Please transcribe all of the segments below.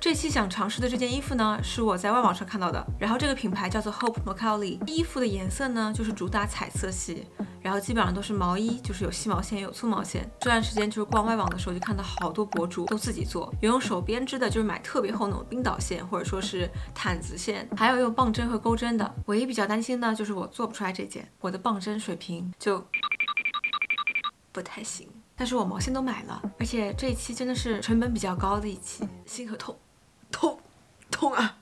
这期想尝试的这件衣服呢，是我在外网上看到的，然后这个品牌叫做 Hope Macaulay， 衣服的颜色呢就是主打彩色系，然后基本上都是毛衣，就是有细毛线有粗毛线。这段时间就是逛外网的时候，就看到好多博主都自己做，有用手编织的，就是买特别厚那种冰岛线或者说是毯子线，还有用棒针和钩针的。唯一比较担心呢，就是我做不出来这件，我的棒针水平就不太行。但是我毛线都买了，而且这一期真的是成本比较高的一期，心很痛，痛啊！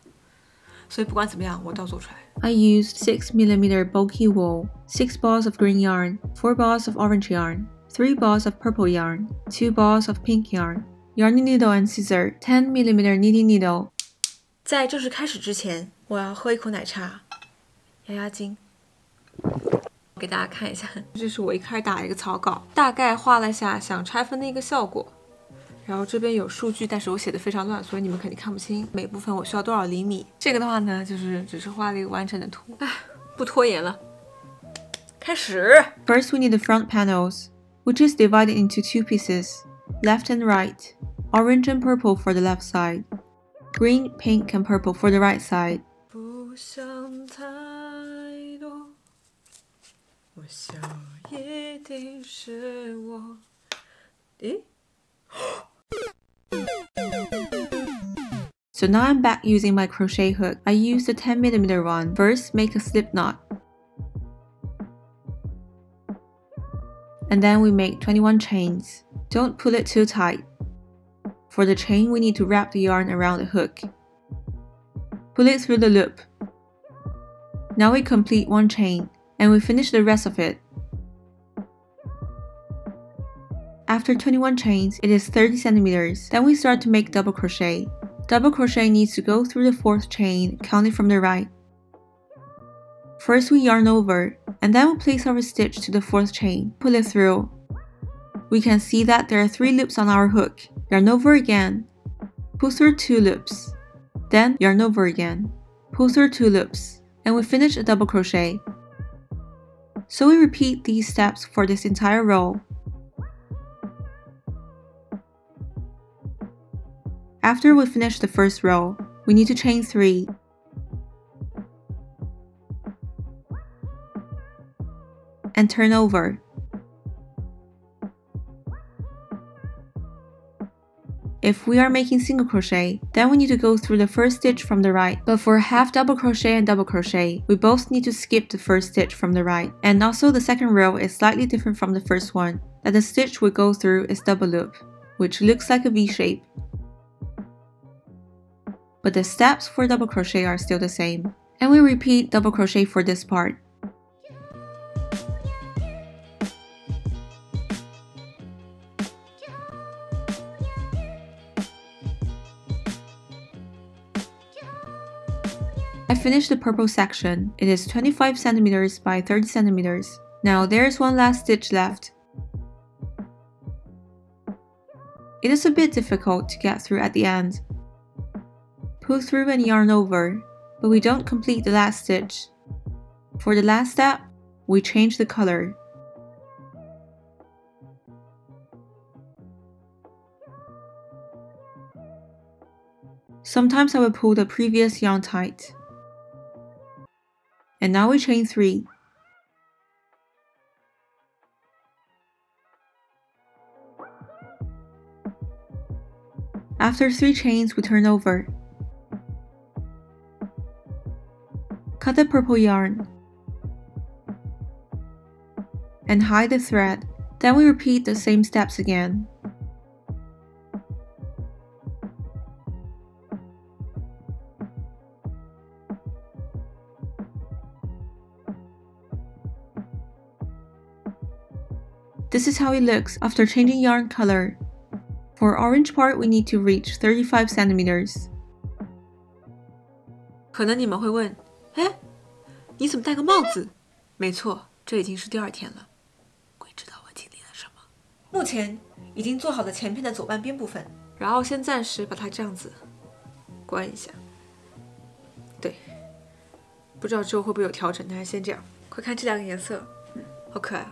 所以不管怎么样，我都要做出来。I used 6mm bulky wool, 6 balls of green yarn, 4 balls of orange yarn, 3 balls of purple yarn, 2 balls of pink yarn, yarning needle and scissor, 10mm knitting needle. 在正式开始之前，我要喝一口奶茶，压压惊。给大家看一下，这是我一开始打了一个草稿，大概画了下想拆分的一个效果。然后这边有数据，但是我写的非常乱，所以你们肯定看不清每部分我需要多少厘米。这个的话呢，就是只是画了一个完整的图。哎，不拖延了，开始。First, we need the front panels, which is divided into 2 pieces, left and right, orange and purple for the left side, green, pink, and purple for the right side. 不想太多，我想一定是我。诶？ So now I'm back using my crochet hook. I used the 10mm one. First, make a slip knot. And then we make 21 chains. Don't pull it too tight. For the chain, we need to wrap the yarn around the hook. Pull it through the loop. Now we complete 1 chain, and we finish the rest of it. After 21 chains, it is 30 centimeters. Then we start to make double crochet. Double crochet needs to go through the 4th chain, counting from the right. First we yarn over, and then we place our stitch to the 4th chain, pull it through. We can see that there are 3 loops on our hook. Yarn over again, pull through 2 loops, then yarn over again, pull through 2 loops, and we finish a double crochet. So we repeat these steps for this entire row. After we finish the first row, we need to chain 3. And turn over. If we are making single crochet, then we need to go through the first stitch from the right. But for half double crochet and double crochet, we both need to skip the first stitch from the right. And also the second row is slightly different from the first one, that the stitch we go through is double loop, which looks like a V shape. But the steps for double crochet are still the same. And we repeat double crochet for this part. I finished the purple section. It is 25 centimeters by 30 centimeters. Now there's one last stitch left. It is a bit difficult to get through at the end. Pull through and yarn over, but we don't complete the last stitch. For the last step, we change the color. Sometimes I will pull the previous yarn tight. And now we chain 3. After 3 chains, we turn over. Cut the purple yarn and hide the thread. Then we repeat the same steps again. This is how it looks after changing yarn color. For orange part, we need to reach 35 centimeters. 可能你们会问，哎，你怎么戴个帽子？没错，这已经是第2天了。鬼知道我经历了什么。目前已经做好了前片的左半边部分，然后先暂时把它这样子关一下。对，不知道之后会不会有调整，但是先这样。快看这2个颜色，好可爱哦！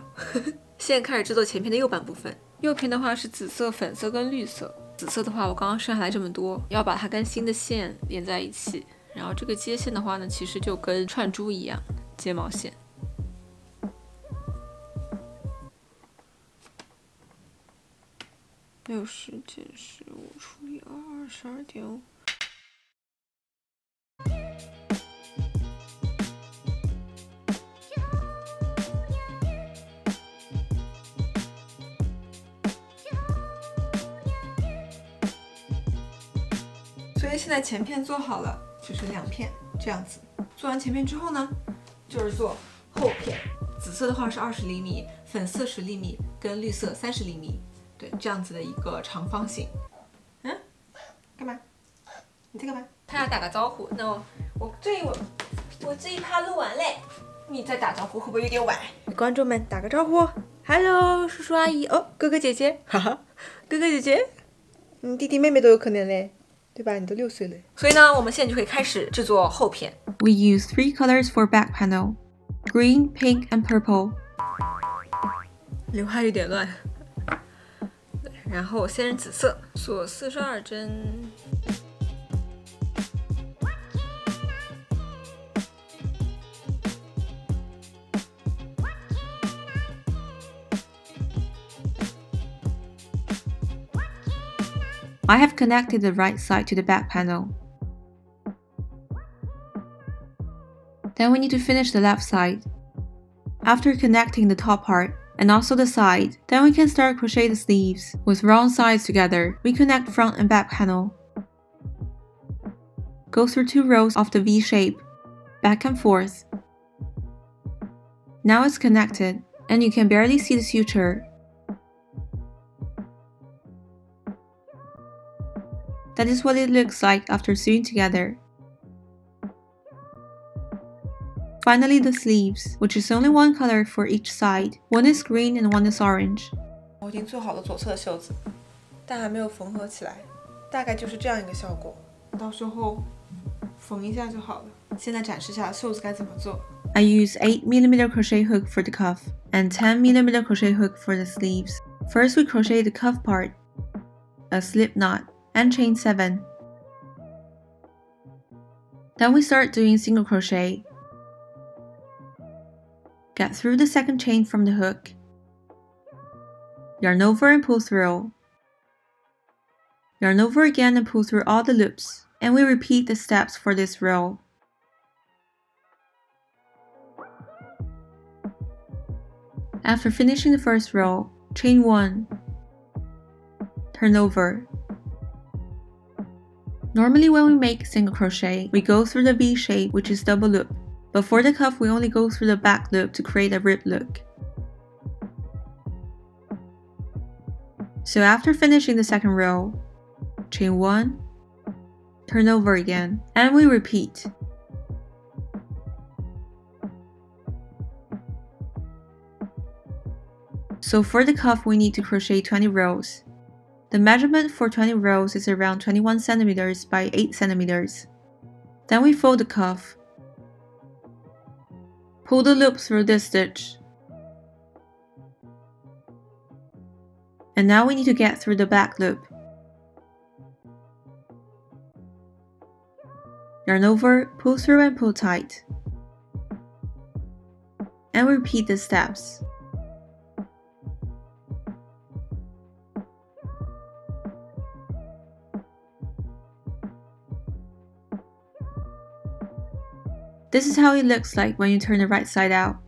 现在开始制作前片的右半部分。右边的话是紫色、粉色跟绿色，紫色的话，我刚刚剩下来这么多，要把它跟新的线连在一起。然后这个接线的话呢，其实就跟串珠一样，接毛线。60减15除以2， 22.5。所以现在前片做好了，就是2片这样子。做完前片之后呢，就是做后片。紫色的话是20厘米，粉色10厘米，跟绿色30厘米。对，这样子的一个长方形。干嘛？你在干嘛？他要打个招呼。那我这一趴录完嘞，你再打招呼会不会有点晚？观众们打个招呼 ，Hello， 叔叔阿姨，哦，哥哥姐姐，哈哈，哥哥姐姐，弟弟妹妹都有可能嘞。对吧？你都6岁了。所以呢，我们现在就可以开始制作后片。We use 3 colors for back panel: green, pink, and purple. 刘海有点乱。然后先是紫色，锁42针。I have connected the right side to the back panel. Then we need to finish the left side. After connecting the top part and also the side, then we can start crochet the sleeves. With wrong sides together, we connect front and back panel. Go through 2 rows of the V shape, back and forth. Now it's connected, and you can barely see the suture. That is what it looks like after sewing together. Finally, the sleeves, which is only 1 color for each side. One is green and one is orange. 我已经做好了左侧的袖子，但还没有缝合起来，大概就是这样一个效果。到时候缝一下就好了。现在展示一下袖子该怎么做。I use 8mm crochet hook for the cuff and 10mm crochet hook for the sleeves. First, we crochet the cuff part, a slip knot, and chain 7. Then we start doing single crochet. Get through the second chain from the hook. Yarn over and pull through. Yarn over again and pull through all the loops, and we repeat the steps for this row. After finishing the first row, chain 1, turn over. Normally when we make single crochet, we go through the V shape, which is double loop, but for the cuff we only go through the back loop to create a rib look. So after finishing the second row, chain 1, turn over again, and we repeat. So for the cuff we need to crochet 20 rows. The measurement for 20 rows is around 21 centimeters by 8 centimeters. Then we fold the cuff. Pull the loop through this stitch. And now we need to get through the back loop. Yarn over, pull through and pull tight. And repeat the steps. This is how it looks like when you turn the right side out.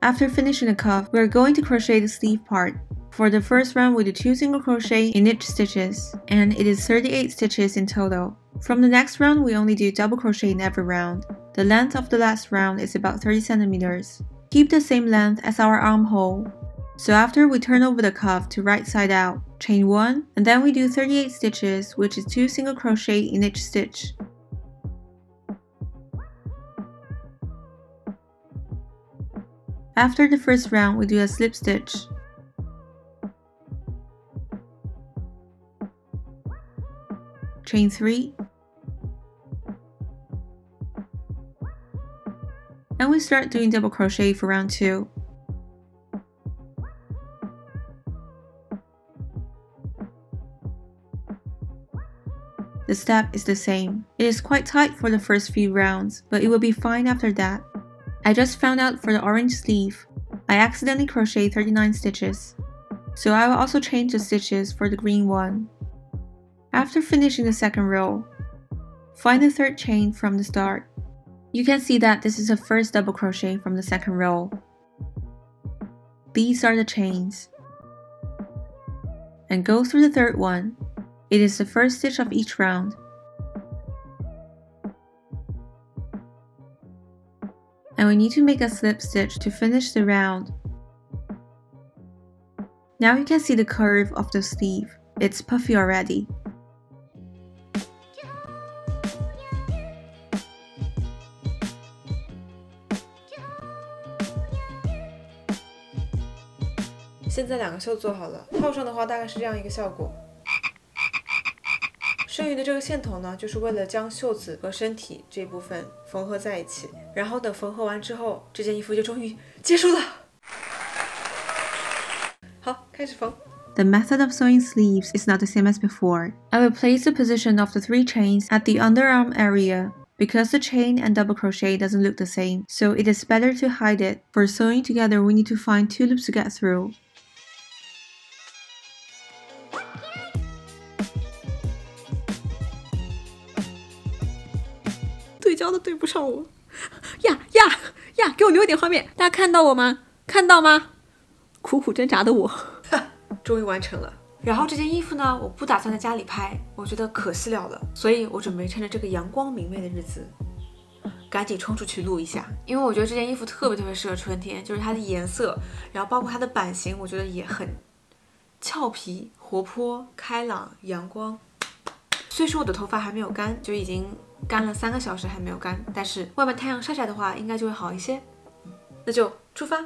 After finishing the cuff, we are going to crochet the sleeve part. For the first round, we do 2 single crochet in each stitches, and it is 38 stitches in total. From the next round, we only do double crochet in every round. The length of the last round is about 30 centimeters. Keep the same length as our armhole. So after we turn over the cuff to right side out, chain 1, and then we do 38 stitches, which is 2 single crochet in each stitch. After the first round, we do a slip stitch. Chain 3. And we start doing double crochet for round 2. the step is the same. It is quite tight for the first few rounds, but it will be fine after that. I just found out for the orange sleeve, I accidentally crocheted 39 stitches, so I will also change the stitches for the green one. After finishing the second row, find the third chain from the start. You can see that this is the first double crochet from the second row. These are the chains. And go through the third one. It is the first stitch of each round. And we need to make a slip stitch to finish the round. Now you can see the curve of the sleeve. It's puffy already.现在2个袖做好了，套上的话大概是这样一个效果。剩余的这个线头呢，就是为了将袖子和身体这部分缝合在一起，然后等缝合完之后，这件衣服就终于结束了。好，开始缝。The method of sewing sleeves is not the same as before. I will place the position of the 3 chains at the underarm area. Because the chain and double crochet doesn't look the same, so it is better to hide it. For sewing together, we need to find 2 loops to get through.对焦的对不上我，呀，给我留一点画面，大家看到我吗？看到吗？苦苦挣扎的我，终于完成了。然后这件衣服呢，我不打算在家里拍，我觉得可惜了了，所以我准备趁着这个阳光明媚的日子，赶紧冲出去录一下。因为我觉得这件衣服特别适合春天，就是它的颜色，然后包括它的版型，我觉得也很俏皮、活泼、开朗、阳光。虽说我的头发还没有干，就已经干了3个小时还没有干，但是外面太阳晒晒的话，应该就会好一些。那就出发。